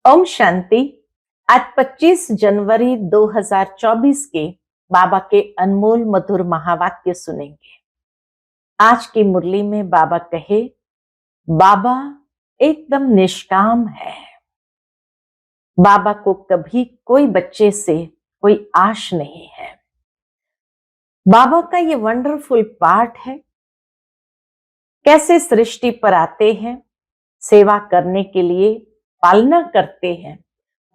ओम शांति। आज 25 जनवरी 2024 के बाबा के अनमोल मधुर महावाक्य सुनेंगे। आज की मुरली में बाबा कहे, बाबा एकदम निष्काम है। बाबा को कभी कोई बच्चे से कोई आश नहीं है। बाबा का ये वंडरफुल पार्ट है, कैसे सृष्टि पर आते हैं, सेवा करने के लिए पालना करते हैं,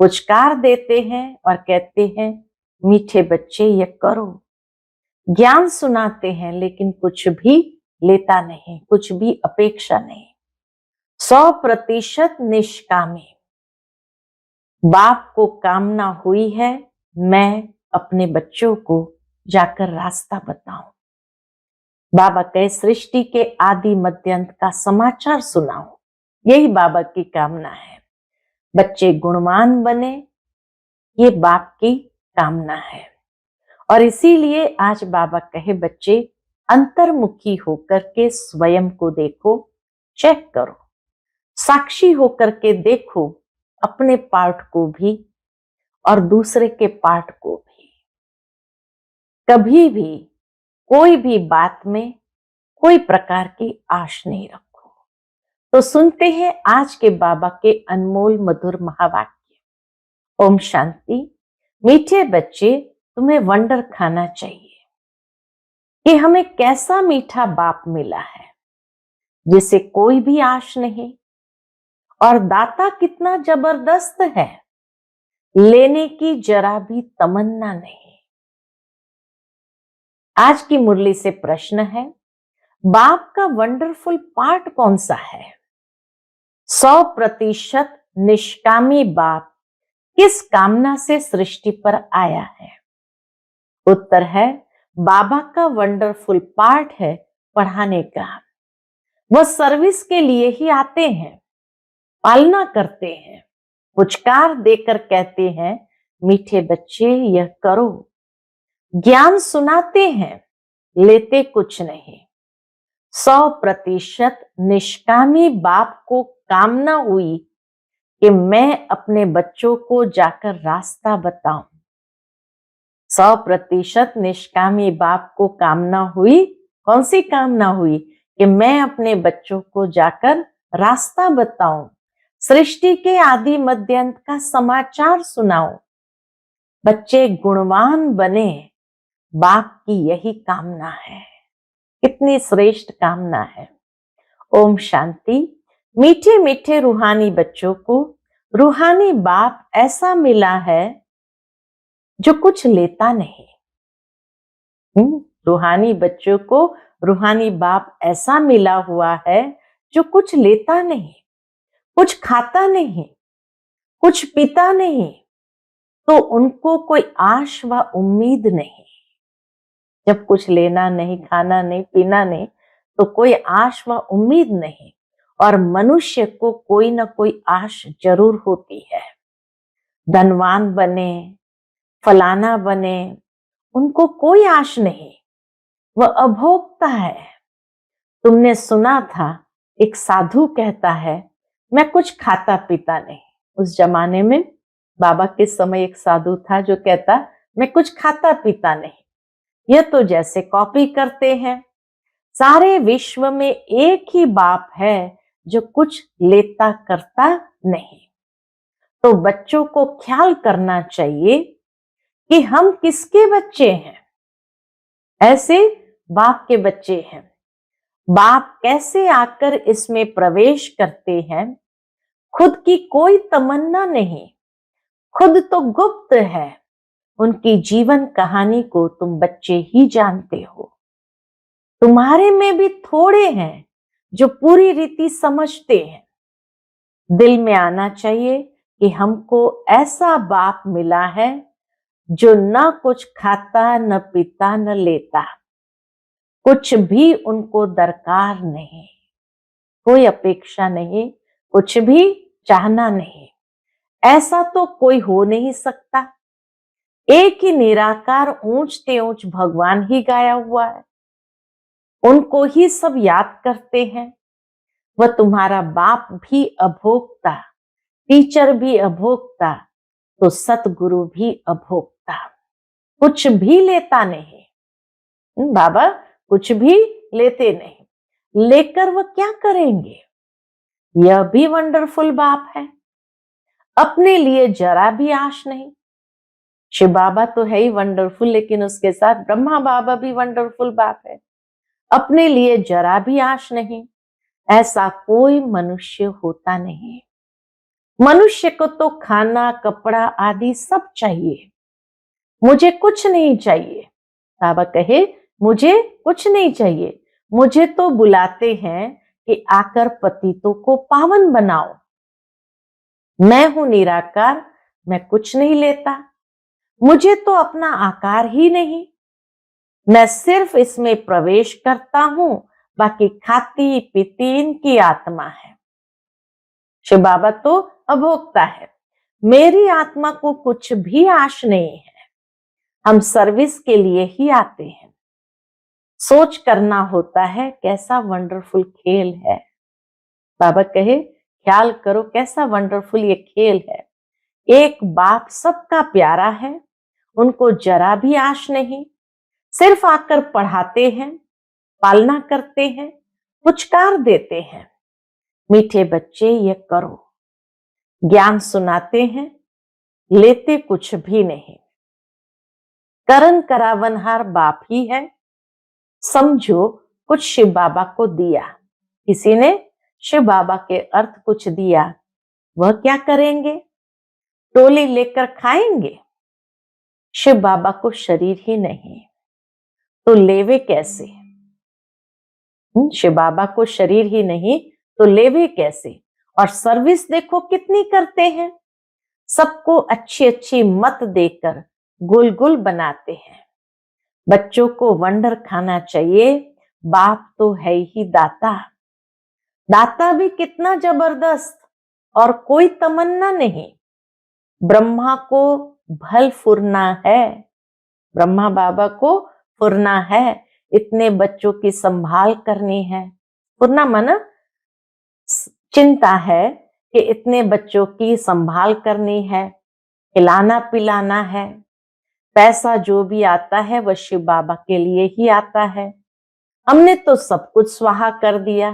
पुचकार देते हैं और कहते हैं मीठे बच्चे ये करो। ज्ञान सुनाते हैं लेकिन कुछ भी लेता नहीं, कुछ भी अपेक्षा नहीं। 100% निष्कामी। बाप को कामना हुई है मैं अपने बच्चों को जाकर रास्ता बताऊं। बाबा कहे सृष्टि के आदि मध्यांत का समाचार सुनाओ। यही बाबा की कामना है। बच्चे गुणवान बने, ये बाप की कामना है। और इसीलिए आज बाबा कहे बच्चे अंतर्मुखी होकर के स्वयं को देखो, चेक करो, साक्षी होकर के देखो अपने पार्ट को भी और दूसरे के पार्ट को भी। कभी भी कोई भी बात में कोई प्रकार की आश नहीं रखो। तो सुनते हैं आज के बाबा के अनमोल मधुर महावाक्य। ओम शांति। मीठे बच्चे, तुम्हें वंडर खाना चाहिए कि हमें कैसा मीठा बाप मिला है जिसे कोई भी आश नहीं, और दाता कितना जबरदस्त है, लेने की जरा भी तमन्ना नहीं। आज की मुरली से प्रश्न है, बाप का वंडरफुल पार्ट कौन सा है? 100% निष्कामी बाप किस कामना से सृष्टि पर आया है? उत्तर है, बाबा का वंडरफुल पार्ट है पढ़ाने का। वह सर्विस के लिए ही आते हैं, पालना करते हैं, पुचकार देकर कहते हैं मीठे बच्चे यह करो। ज्ञान सुनाते हैं, लेते कुछ नहीं। 100% निष्कामी बाप को कामना हुई कि मैं अपने बच्चों को जाकर रास्ता बताऊं। 100% निष्कामी बाप को कामना हुई, कौन सी कामना हुई? कि मैं अपने बच्चों को जाकर रास्ता बताऊं, सृष्टि के आदि मध्यांत का समाचार सुनाऊं, बच्चे गुणवान बने। बाप की यही कामना है। कितनी श्रेष्ठ कामना है। ओम शांति। मीठे मीठे रूहानी बच्चों को रूहानी बाप ऐसा मिला है जो कुछ लेता नहीं। रूहानी बच्चों को रूहानी बाप ऐसा मिला हुआ है जो कुछ लेता नहीं, कुछ खाता नहीं, कुछ पीता नहीं, तो उनको कोई आश व उम्मीद नहीं। जब कुछ लेना नहीं, खाना नहीं, पीना नहीं, तो कोई आश व उम्मीद नहीं। और मनुष्य को कोई ना कोई आश जरूर होती है। धनवान बने, फलाना बने, उनको कोई आश नहीं, वह अभोक्ता है। तुमने सुना था एक साधु कहता है मैं कुछ खाता पीता नहीं। उस जमाने में बाबा के समय एक साधु था जो कहता मैं कुछ खाता पीता नहीं। यह तो जैसे कॉपी करते हैं। सारे विश्व में एक ही बाप है जो कुछ लेता करता नहीं। तो बच्चों को ख्याल करना चाहिए कि हम किसके बच्चे हैं। ऐसे बाप के बच्चे हैं। बाप कैसे आकर इसमें प्रवेश करते हैं, खुद की कोई तमन्ना नहीं, खुद तो गुप्त है। उनकी जीवन कहानी को तुम बच्चे ही जानते हो। तुम्हारे में भी थोड़े हैं जो पूरी रीति समझते हैं। दिल में आना चाहिए कि हमको ऐसा बाप मिला है जो न कुछ खाता, न पीता, न लेता, कुछ भी उनको दरकार नहीं, कोई अपेक्षा नहीं, कुछ भी चाहना नहीं। ऐसा तो कोई हो नहीं सकता। एक ही निराकार ऊंचते ऊंच भगवान ही गाया हुआ है, उनको ही सब याद करते हैं। वह तुम्हारा बाप भी अभोक्ता टीचर भी अभोक्ता तो सतगुरु भी अभोक्ता, कुछ भी लेता नहीं। बाबा कुछ भी लेते नहीं, लेकर वह क्या करेंगे? यह भी वंडरफुल बाप है। अपने लिए जरा भी आश नहीं। शिव बाबा तो है ही वंडरफुल, लेकिन उसके साथ ब्रह्मा बाबा भी वंडरफुल बाप है। अपने लिए जरा भी आश नहीं। ऐसा कोई मनुष्य होता नहीं। मनुष्य को तो खाना कपड़ा आदि सब चाहिए, मुझे कुछ नहीं चाहिए। बाबा कहे मुझे कुछ नहीं चाहिए, मुझे तो बुलाते हैं कि आकर पतितों को पावन बनाओ। मैं हूं निराकार, मैं कुछ नहीं लेता, मुझे तो अपना आकार ही नहीं, मैं सिर्फ इसमें प्रवेश करता हूं, बाकी खाती पीती इनकी आत्मा है। शिव बाबा तो अभोक्ता है, मेरी आत्मा को कुछ भी आश नहीं है। हम सर्विस के लिए ही आते हैं। सोच करना होता है कैसा वंडरफुल खेल है। बाबा कहे ख्याल करो कैसा वंडरफुल ये खेल है। एक बाप सबका प्यारा है, उनको जरा भी आश नहीं, सिर्फ आकर पढ़ाते हैं, पालना करते हैं, पुचकार देते हैं, मीठे बच्चे ये करो, ज्ञान सुनाते हैं, लेते कुछ भी नहीं। करन करावनहार बाप ही है, समझो कुछ शिव बाबा को दिया। किसी ने शिव बाबा के अर्थ कुछ दिया, वह क्या करेंगे? टोली लेकर खाएंगे। शिव बाबा को शरीर ही नहीं तो लेवे कैसे? शिव बाबा को शरीर ही नहीं तो लेवे कैसे? और सर्विस देखो कितनी करते हैं, सबको अच्छी अच्छी मत देकर गुल गुल बनाते हैं। बच्चों को वंडर खाना चाहिए, बाप तो है ही दाता। दाता भी कितना जबरदस्त, और कोई तमन्ना नहीं। ब्रह्मा को भल फुरना है, ब्रह्मा बाबा को फुरना है, इतने बच्चों की संभाल करनी है। फुरना माना चिंता है कि इतने बच्चों की संभाल करनी है, खिलाना पिलाना है। पैसा जो भी आता है वह शिव बाबा के लिए ही आता है। हमने तो सब कुछ स्वाहा कर दिया।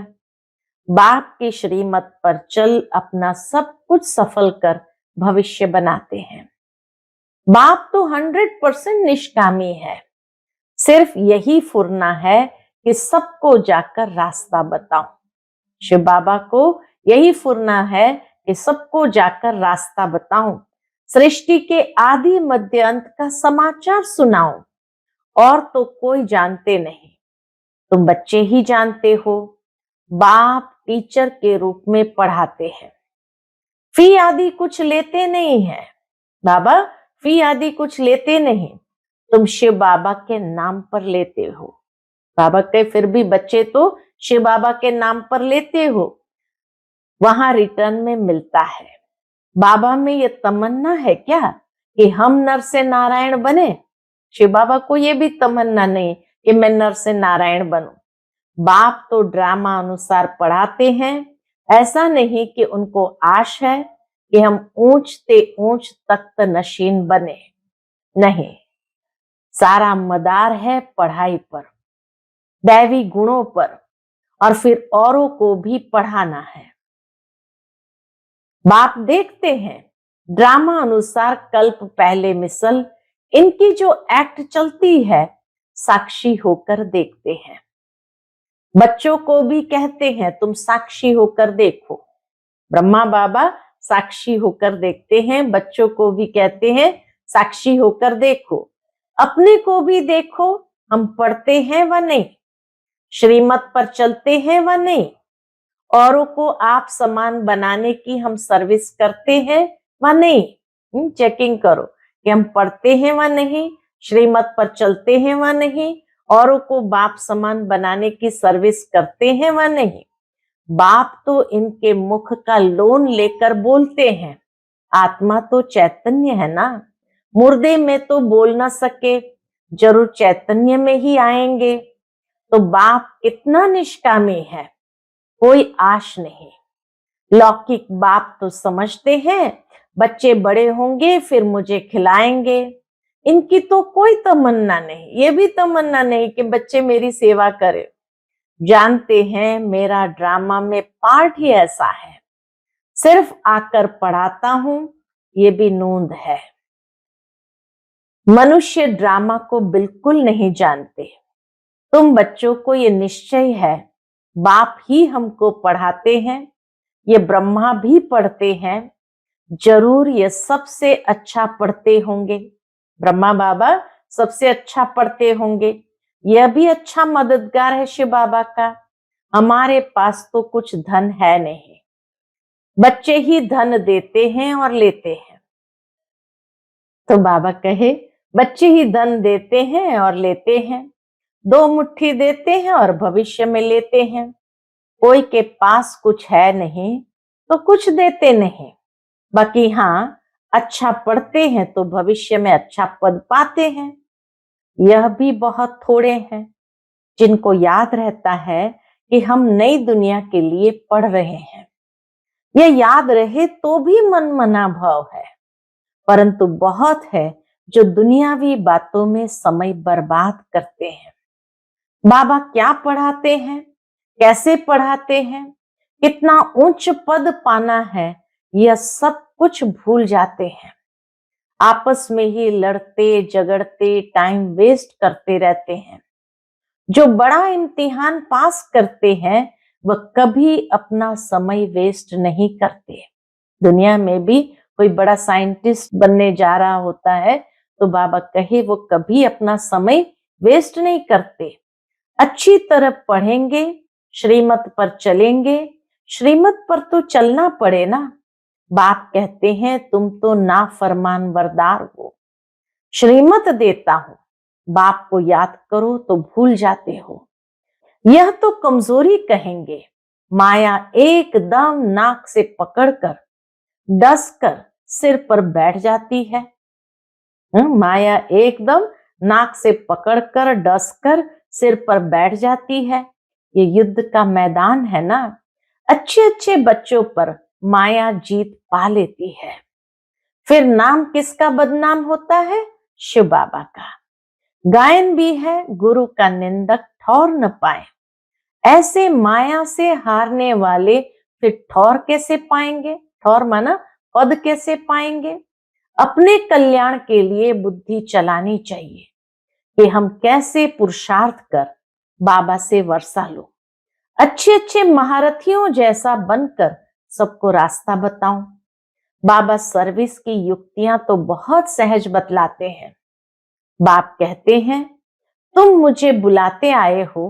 बाप की श्रीमत पर चल अपना सब कुछ सफल कर भविष्य बनाते हैं। बाप तो 100% निष्कामी है, सिर्फ यही फुरना है कि सबको जाकर रास्ता बताओ। शिव बाबा को यही फुरना है कि सबको जाकर रास्ता बताऊं, सृष्टि के आदि मध्य अंत का समाचार सुनाओ। और तो कोई जानते नहीं, तुम बच्चे ही जानते हो। बाप टीचर के रूप में पढ़ाते हैं, फी आदि कुछ लेते नहीं है। बाबा फी आदि कुछ लेते नहीं, तुम शिव बाबा के नाम पर लेते हो। बाबा के फिर भी बच्चे तो शिव बाबा के नाम पर लेते हो, वहां रिटर्न में मिलता है। बाबा में ये तमन्ना है क्या कि हम नर से नारायण बने? शिव बाबा को ये भी तमन्ना नहीं कि मैं नर से नारायण बनूं। बाप तो ड्रामा अनुसार पढ़ाते हैं, ऐसा नहीं कि उनको आश है कि हम ऊंचते ऊंच तख्त नशीन बने। नहीं, सारा मदार है पढ़ाई पर, दैवी गुणों पर, और फिर औरों को भी पढ़ाना है। बाप देखते हैं ड्रामा अनुसार कल्प पहले मिसल, इनकी जो एक्ट चलती है साक्षी होकर देखते हैं। बच्चों को भी कहते हैं तुम साक्षी होकर देखो। ब्रह्मा बाबा साक्षी होकर देखते हैं, बच्चों को भी कहते हैं साक्षी होकर देखो। अपने को भी देखो, हम पढ़ते हैं व नहीं, श्रीमत पर चलते हैं व नहीं, औरों को आप समान बनाने की हम सर्विस करते हैं व नहीं। चेकिंग करो कि हम पढ़ते हैं व नहीं, श्रीमत पर चलते हैं व नहीं, औरों को बाप समान बनाने की सर्विस करते हैं व नहीं। बाप तो इनके मुख का लोन लेकर बोलते हैं, आत्मा तो चैतन्य है ना, मुर्दे में तो बोल ना सके, जरूर चैतन्य में ही आएंगे। तो बाप कितना निष्कामी है, कोई आश नहीं। लौकिक बाप तो समझते हैं बच्चे बड़े होंगे फिर मुझे खिलाएंगे। इनकी तो कोई तमन्ना नहीं, ये भी तमन्ना नहीं कि बच्चे मेरी सेवा करें। जानते हैं मेरा ड्रामा में पार्ट ही ऐसा है, सिर्फ आकर पढ़ाता हूं, ये भी नूंद है। मनुष्य ड्रामा को बिल्कुल नहीं जानते। तुम बच्चों को ये निश्चय है बाप ही हमको पढ़ाते हैं, ये ब्रह्मा भी पढ़ते हैं, जरूर ये सबसे अच्छा पढ़ते होंगे। ब्रह्मा बाबा सबसे अच्छा पढ़ते होंगे, यह भी अच्छा मददगार है शिव बाबा का। हमारे पास तो कुछ धन है नहीं, बच्चे ही धन देते हैं और लेते हैं। तो बाबा कहे बच्चे ही धन देते हैं और लेते हैं, दो मुट्ठी देते हैं और भविष्य में लेते हैं। कोई के पास कुछ है नहीं तो कुछ देते नहीं, बाकी हाँ अच्छा पढ़ते हैं तो भविष्य में अच्छा पद पाते हैं। यह भी बहुत थोड़े हैं जिनको याद रहता है कि हम नई दुनिया के लिए पढ़ रहे हैं। यह याद रहे तो भी मन मना भाव है, परंतु बहुत है जो दुनियावी बातों में समय बर्बाद करते हैं। बाबा क्या पढ़ाते हैं, कैसे पढ़ाते हैं, कितना उच्च पद पाना है, यह सब कुछ भूल जाते हैं। आपस में ही लड़ते झगड़ते टाइम वेस्ट करते रहते हैं। जो बड़ा इम्तिहान पास करते हैं वह कभी अपना समय वेस्ट नहीं करते। दुनिया में भी कोई बड़ा साइंटिस्ट बनने जा रहा होता है तो बाबा कहे वो कभी अपना समय वेस्ट नहीं करते। अच्छी तरह पढ़ेंगे, श्रीमत पर चलेंगे। श्रीमत पर तो चलना पड़े ना। बाप कहते हैं तुम तो नाफरमान वरदार हो, श्रीमत देता हूं, बाप को याद करो तो भूल जाते हो। यह तो कमजोरी कहेंगे। माया एकदम नाक से पकड़कर डसकर सिर पर बैठ जाती है। माया एकदम नाक से पकड़कर डसकर सिर पर बैठ जाती है। ये युद्ध का मैदान है ना। अच्छे अच्छे बच्चों पर माया जीत पा लेती है। फिर नाम किसका बदनाम होता है? शिव बाबा का। गायन भी है, गुरु का निंदक ठौर न पाए। ऐसे माया से हारने वाले फिर ठौर कैसे पाएंगे? ठौर माना पद कैसे पाएंगे? अपने कल्याण के लिए बुद्धि चलानी चाहिए कि हम कैसे पुरुषार्थ कर बाबा से वर्षा लो। अच्छे अच्छे महारथियों जैसा बनकर सबको रास्ता बताऊं। बाबा सर्विस की युक्तियां तो बहुत सहज बतलाते हैं। बाप कहते हैं तुम मुझे बुलाते आए हो,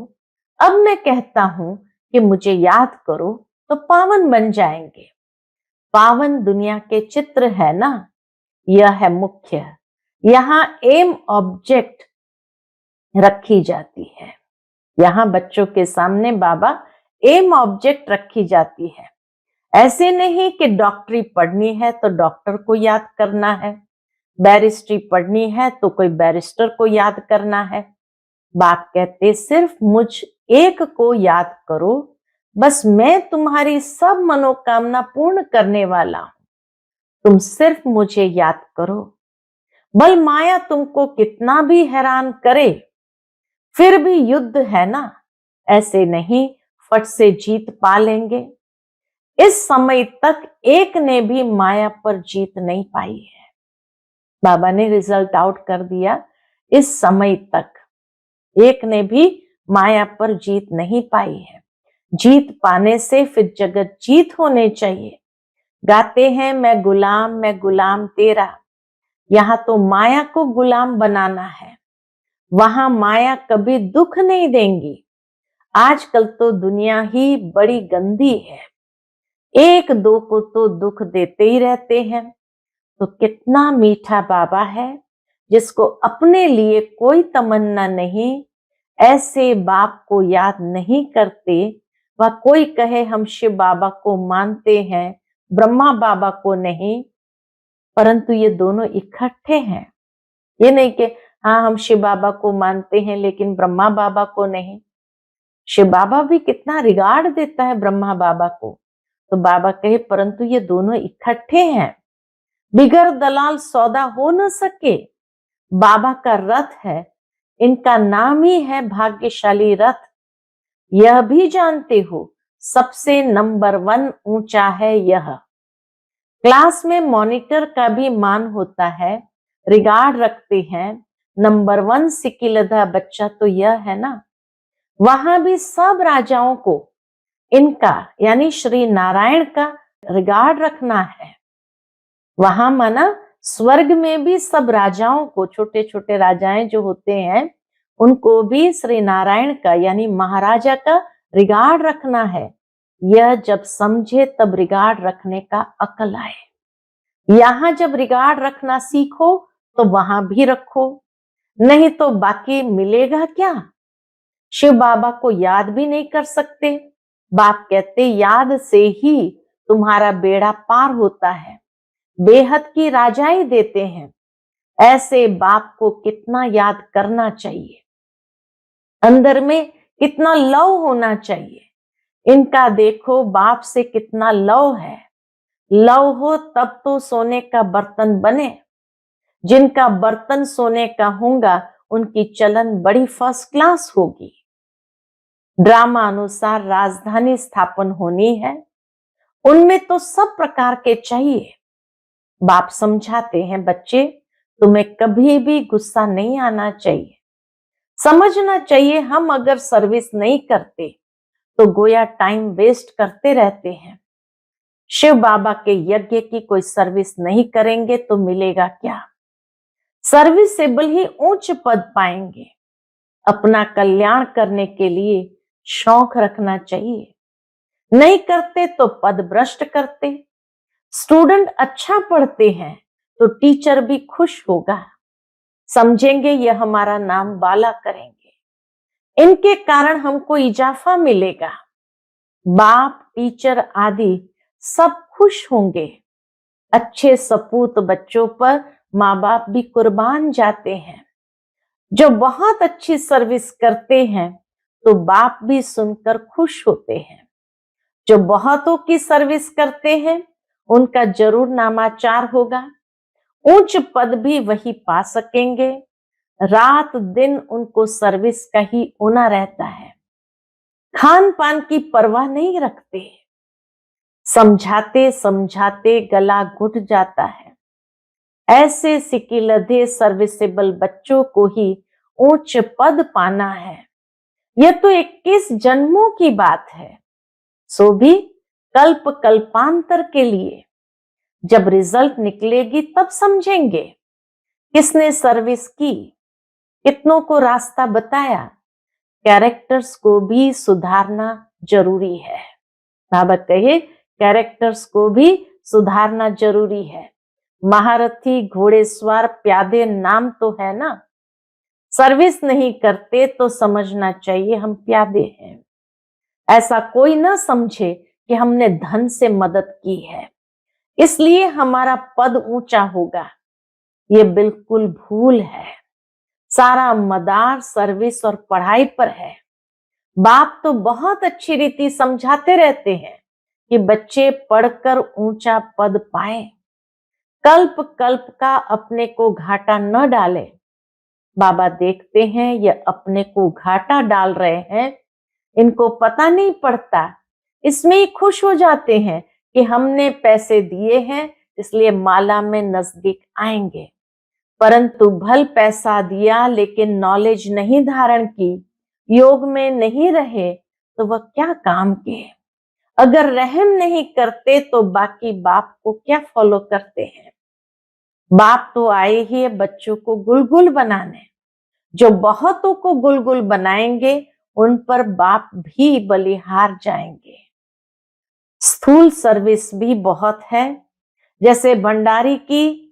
अब मैं कहता हूं कि मुझे याद करो तो पावन बन जाएंगे। पावन दुनिया के चित्र है ना, यह है मुख्य। यहाँ एम ऑब्जेक्ट रखी जाती है। यहाँ बच्चों के सामने बाबा एम ऑब्जेक्ट रखी जाती है। ऐसे नहीं कि डॉक्टरी पढ़नी है तो डॉक्टर को याद करना है, बैरिस्ट्री पढ़नी है तो कोई बैरिस्टर को याद करना है। बाप कहते सिर्फ मुझ एक को याद करो, बस मैं तुम्हारी सब मनोकामना पूर्ण करने वाला हूं। तुम सिर्फ मुझे याद करो। बल माया तुमको कितना भी हैरान करे, फिर भी युद्ध है ना, ऐसे नहीं फट से जीत पा लेंगे। इस समय तक एक ने भी माया पर जीत नहीं पाई है। बाबा ने रिजल्ट आउट कर दिया, इस समय तक एक ने भी माया पर जीत नहीं पाई है। जीत पाने से फिर जगत जीत होने चाहिए। गाते हैं मैं गुलाम तेरा। यहाँ तो माया को गुलाम बनाना है, वहां माया कभी दुख नहीं देंगी। आजकल तो दुनिया ही बड़ी गंदी है, एक दो को तो दुख देते ही रहते हैं। तो कितना मीठा बाबा है जिसको अपने लिए कोई तमन्ना नहीं, ऐसे बाप को याद नहीं करते। वह कोई कहे हम शिव बाबा को मानते हैं, ब्रह्मा बाबा को नहीं, परंतु ये दोनों इकट्ठे हैं। ये नहीं कि हाँ हम शिव बाबा को मानते हैं लेकिन ब्रह्मा बाबा को नहीं। शिव बाबा भी कितना रिगार्ड देता है ब्रह्मा बाबा को। तो बाबा कहे परंतु ये दोनों इकट्ठे हैं, बिगर दलाल सौदा हो न सके। बाबा का रथ है, इनका नाम ही है भाग्यशाली रथ। यह भी जानते हो सबसे नंबर 1 ऊंचा है यह। क्लास में मॉनिटर का भी मान होता है, रिगार्ड रखते हैं। नंबर 1 सिकिलधा बच्चा तो यह है ना। वहां भी सब राजाओं को इनका यानी श्री नारायण का रिगार्ड रखना है। वहां माना स्वर्ग में भी सब राजाओं को, छोटे छोटे राजाएं जो होते हैं उनको भी श्री नारायण का यानी महाराजा का रिगार्ड रखना है। यह जब समझे तब रिगार्ड रखने का अकल आए। यहां जब रिगार्ड रखना सीखो तो वहां भी रखो, नहीं तो बाकी मिलेगा क्या। शिव बाबा को याद भी नहीं कर सकते। बाप कहते याद से ही तुम्हारा बेड़ा पार होता है, बेहद की राजाई देते हैं। ऐसे बाप को कितना याद करना चाहिए, अंदर में कितना लव होना चाहिए। इनका देखो बाप से कितना लव है। लव हो तब तो सोने का बर्तन बने। जिनका बर्तन सोने का होगा उनकी चलन बड़ी फर्स्ट क्लास होगी। ड्रामा अनुसार राजधानी स्थापन होनी है, उनमें तो सब प्रकार के चाहिए। बाप समझाते हैं बच्चे तुम्हें कभी भी गुस्सा नहीं आना चाहिए। समझना चाहिए हम अगर सर्विस नहीं करते तो गोया टाइम वेस्ट करते रहते हैं। शिव बाबा के यज्ञ की कोई सर्विस नहीं करेंगे तो मिलेगा क्या। सर्विसेबल ही उच्च पद पाएंगे। अपना कल्याण करने के लिए शौक रखना चाहिए, नहीं करते तो पद भ्रष्ट करते। स्टूडेंट अच्छा पढ़ते हैं तो टीचर भी खुश होगा, समझेंगे यह हमारा नाम बाला करेंगे, इनके कारण हमको इजाफा मिलेगा। बाप टीचर आदि सब खुश होंगे। अच्छे सपूत बच्चों पर माँ बाप भी कुर्बान जाते हैं। जो बहुत अच्छी सर्विस करते हैं तो बाप भी सुनकर खुश होते हैं। जो बहुतों की सर्विस करते हैं उनका जरूर नामाचार होगा, उच्च पद भी वही पा सकेंगे। रात दिन उनको सर्विस का ही होना रहता है, खान पान की परवाह नहीं रखते। समझाते समझाते गला घुट जाता है। ऐसे सिकिलधे सर्विसेबल बच्चों को ही उच्च पद पाना है। यह तो 21 जन्मों की बात है, सो भी कल्प कल्पांतर के लिए। जब रिजल्ट निकलेगी तब समझेंगे किसने सर्विस की, कितनों को रास्ता बताया। कैरेक्टर्स को भी सुधारना जरूरी है। बाबा कहे कैरेक्टर्स को भी सुधारना जरूरी है। महारथी घोड़ेसवार प्यादे नाम तो है ना, सर्विस नहीं करते तो समझना चाहिए हम प्यादे हैं। ऐसा कोई ना समझे कि हमने धन से मदद की है इसलिए हमारा पद ऊंचा होगा, ये बिल्कुल भूल है। सारा मदार सर्विस और पढ़ाई पर है। बाप तो बहुत अच्छी रीति समझाते रहते हैं कि बच्चे पढ़कर ऊंचा पद पाए। कल्प कल्प का अपने को घाटा न डाले। बाबा देखते हैं ये अपने को घाटा डाल रहे हैं, इनको पता नहीं पड़ता, इसमें ही खुश हो जाते हैं कि हमने पैसे दिए हैं इसलिए माला में नजदीक आएंगे। परंतु भल पैसा दिया लेकिन नॉलेज नहीं धारण की, योग में नहीं रहे तो वह क्या काम के। अगर रहम नहीं करते तो बाकी बाप को क्या फॉलो करते हैं। बाप तो आए ही है बच्चों को गुलगुल बनाने। जो बहुतों को गुलगुल बनाएंगे उन पर बाप भी बलिहार जाएंगे। स्थूल सर्विस भी बहुत है। जैसे भंडारी की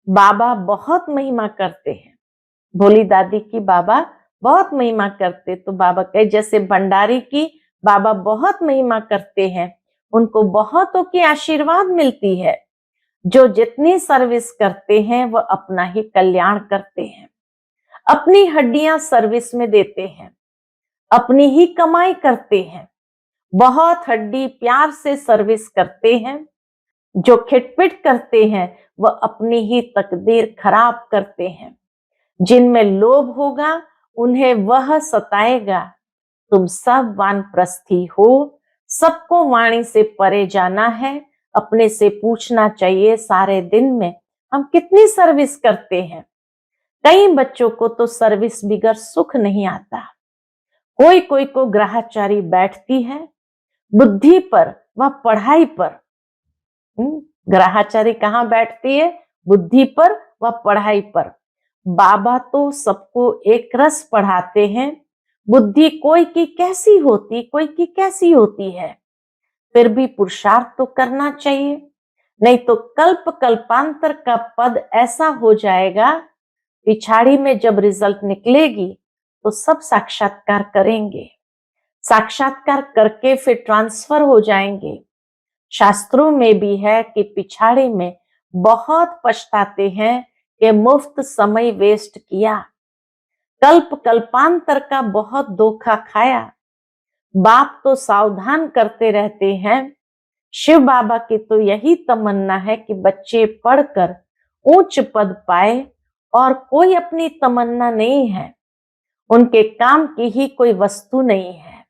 बाबा बहुत महिमा करते हैं, भोली दादी की बाबा बहुत महिमा करते, तो बाबा कहे जैसे भंडारी की बाबा बहुत महिमा करते हैं, उनको बहुतों की आशीर्वाद मिलती है। जो जितनी सर्विस करते हैं वह अपना ही कल्याण करते हैं, अपनी हड्डियां सर्विस में देते हैं, अपनी ही कमाई करते हैं। बहुत हड्डी प्यार से सर्विस करते हैं। जो खिटपिट करते हैं वह अपनी ही तकदीर खराब करते हैं। जिनमें लोभ होगा उन्हें वह सताएगा। तुम सब वानप्रस्थी हो, सबको वाणी से परे जाना है। अपने से पूछना चाहिए सारे दिन में हम कितनी सर्विस करते हैं। कई बच्चों को तो सर्विस बिगर सुख नहीं आता। कोई कोई को ग्रहचारी बैठती है बुद्धि पर व पढ़ाई पर। ग्रहचारी कहाँ बैठती है? बुद्धि पर व पढ़ाई पर। बाबा तो सबको एक रस पढ़ाते हैं। बुद्धि कोई की कैसी होती, कोई की कैसी होती है। फिर भी पुरुषार्थ तो करना चाहिए, नहीं तो कल्प कल्पांतर का पद ऐसा हो जाएगा। पिछाड़ी में जब रिजल्ट निकलेगी तो सब साक्षात्कार करेंगे, साक्षात्कार करके फिर ट्रांसफर हो जाएंगे। शास्त्रों में भी है कि पिछाड़ी में बहुत पछताते हैं कि मुफ्त समय वेस्ट किया, कल्प कल्पांतर का बहुत धोखा खाया। बाप तो सावधान करते रहते हैं। शिव बाबा की तो यही तमन्ना है कि बच्चे पढ़कर उच्च पद पाए, और कोई अपनी तमन्ना नहीं है। उनके काम की ही कोई वस्तु नहीं है।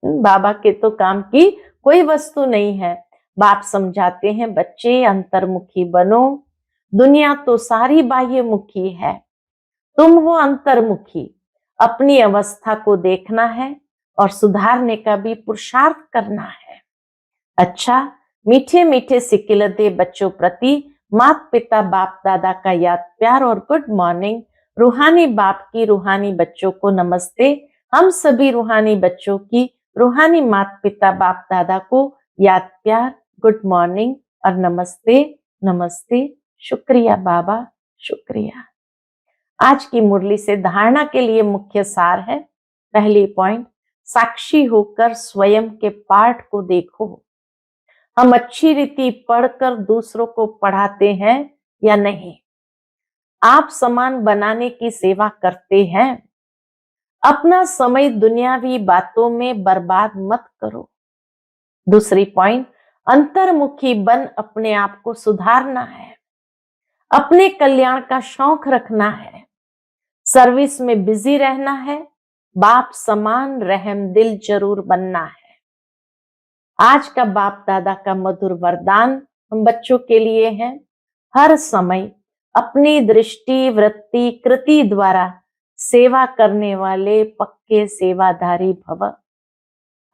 बाबा के तो काम की कोई वस्तु नहीं है। बाप समझाते हैं बच्चे अंतर्मुखी बनो, दुनिया तो सारी बाह्यमुखी है, तुम हो अंतर्मुखी। अपनी अवस्था को देखना है और सुधारने का भी पुरुषार्थ करना है। अच्छा, मीठे मीठे सिकिलते बच्चों प्रति माता पिता बाप दादा का याद प्यार और गुड मॉर्निंग। रूहानी बाप की रूहानी बच्चों को नमस्ते। हम सभी रूहानी बच्चों की रूहानी माता पिता बाप दादा को याद प्यार, गुड मॉर्निंग और नमस्ते नमस्ते। शुक्रिया बाबा, शुक्रिया। आज की मुरली से धारणा के लिए मुख्य सार है। पहली पॉइंट, साक्षी होकर स्वयं के पाठ को देखो। हम अच्छी रीति पढ़कर दूसरों को पढ़ाते हैं या नहीं? आप समान बनाने की सेवा करते हैं? अपना समय दुनियावी बातों में बर्बाद मत करो। दूसरी पॉइंट, अंतर्मुखी बन अपने आप को सुधारना है, अपने कल्याण का शौक रखना है, सर्विस में बिजी रहना है, बाप समान रहम दिल जरूर बनना है। आज का बाप दादा का मधुर वरदान हम बच्चों के लिए है, हर समय अपनी दृष्टि वृत्ति कृति द्वारा सेवा करने वाले पक्के सेवाधारी भव।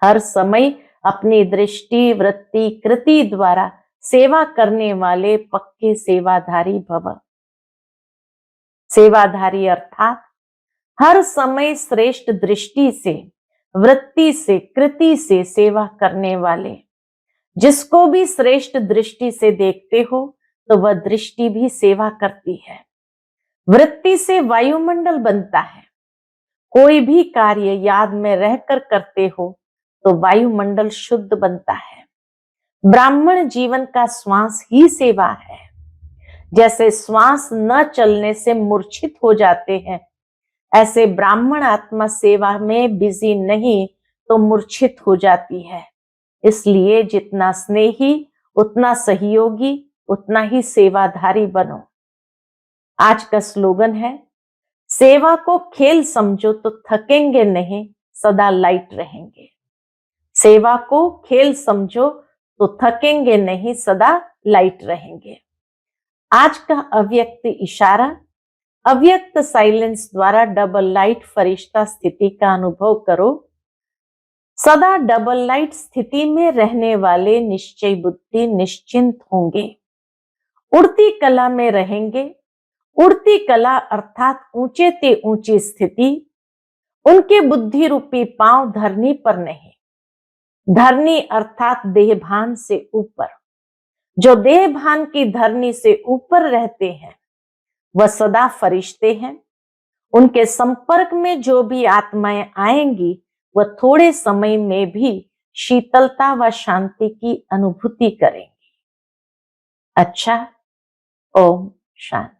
हर समय अपनी दृष्टि वृत्ति कृति द्वारा सेवा करने वाले पक्के सेवाधारी भव। सेवाधारी अर्थात हर समय श्रेष्ठ दृष्टि से, वृत्ति से, कृति से सेवा करने वाले। जिसको भी श्रेष्ठ दृष्टि से देखते हो तो वह दृष्टि भी सेवा करती है। वृत्ति से वायुमंडल बनता है। कोई भी कार्य याद में रहकर करते हो तो वायुमंडल शुद्ध बनता है। ब्राह्मण जीवन का श्वास ही सेवा है। जैसे श्वास न चलने से मूर्छित हो जाते हैं, ऐसे ब्राह्मण आत्मा सेवा में बिजी नहीं तो मूर्छित हो जाती है। इसलिए जितना स्नेही, उतना सहयोगी, उतना ही सेवाधारी बनो। आज का स्लोगन है, सेवा को खेल समझो तो थकेंगे नहीं, सदा लाइट रहेंगे। सेवा को खेल समझो तो थकेंगे नहीं, सदा लाइट रहेंगे। आज का अव्यक्त इशारा, अव्यक्त साइलेंस द्वारा डबल लाइट फरिश्ता स्थिति का अनुभव करो। सदा डबल लाइट स्थिति में रहने वाले निश्चय बुद्धि निश्चिंत होंगे, उड़ती कला में रहेंगे। उड़ती कला अर्थात ऊंचे ते ऊंची स्थिति। उनके बुद्धि रूपी पांव धरनी पर नहीं, धरनी अर्थात देहभान से ऊपर। जो देहभान की धरनी से ऊपर रहते हैं वह सदा फरिश्ते हैं। उनके संपर्क में जो भी आत्माएं आएंगी वह थोड़े समय में भी शीतलता व शांति की अनुभूति करेंगी। अच्छा, ओम शांति।